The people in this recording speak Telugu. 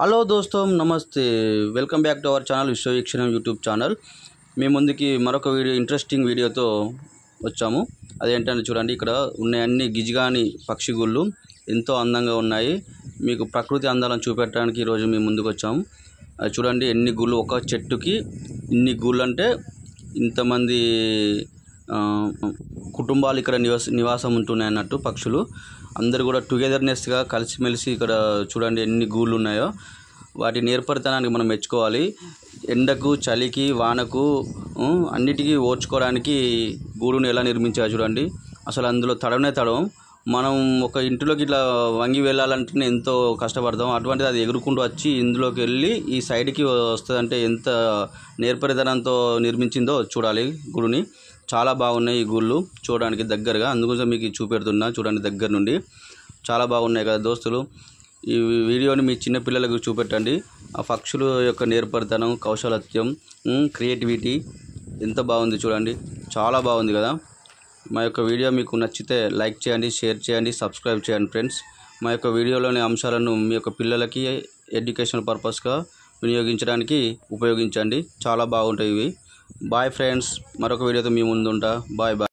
హలో దోస్తం నమస్తే welcome back to our channel Vishwaveekshanam YouTube channel. మీ ముందుకి మరొక ఇంట్రెస్టింగ్ వీడియోతో వచ్చాము. అదేంటంటే చూడండి, ఇక్కడ ఉన్న అన్ని గిజిగాని పక్షిగుళ్ళు ఎంతో అందంగా ఉన్నాయి. మీకు ప్రకృతి అందాలను చూపెట్టడానికి ఈరోజు మీ ముందుకు వచ్చాము. చూడండి ఎన్ని గుళ్ళు, ఒక చెట్టుకి ఇన్ని గుళ్ళు అంటే ఇంతమంది కుటుంబాలు ఇక్కడ నివాసం ఉంటున్నాయి అన్నట్టు. పక్షులు అందరూ కూడా టుగెదర్నెస్గా కలిసిమెలిసి ఇక్కడ చూడండి ఎన్ని గూళ్ళు ఉన్నాయో. వాటి నేర్పరితనానికి మనం మెచ్చుకోవాలి. ఎండకు, చలికి, వానకు అన్నిటికీ ఓర్చుకోవడానికి గూడును ఎలా నిర్మించారు చూడండి. అసలు అందులో తడవనే తడవం. మనం ఒక ఇంటిలోకి ఇట్లా వంగి వెళ్ళాలంటేనే ఎంతో కష్టపడతాం. అటువంటిది అది ఎగురుకుంటూ వచ్చి ఇందులోకి వెళ్ళి ఈ సైడ్కి వస్తుందంటే ఎంత నేర్పరితనంతో నిర్మించిందో చూడాలి గుడిని. చాలా బాగున్నాయి ఈ గుళ్ళు చూడడానికి దగ్గరగా, అందుకోసం మీకు చూపెడుతున్నా. చూడండి దగ్గర నుండి చాలా బాగున్నాయి కదా దోస్తులు. ఈ వీడియోని మీ చిన్న పిల్లలకు చూపెట్టండి. ఆ పక్షుల యొక్క నేర్పరితనం, కౌశలత్యం, క్రియేటివిటీ ఎంత బాగుంది చూడండి. చాలా బాగుంది కదా. మా యొక్క వీడియో మీకు నచ్చితే లైక్ చేయండి, షేర్ చేయండి, సబ్స్క్రైబ్ చేయండి ఫ్రెండ్స్. మా యొక్క వీడియోలోని అంశాలను మీ యొక్క పిల్లలకి ఎడ్యుకేషనల్ పర్పస్గా వినియోగించడానికి ఉపయోగించండి. చాలా బాగుంటాయి ఇవి. బాయ్ ఫ్రెండ్స్, మరొక వీడియోతో మీ ముందు ఉంటా. Bye bye.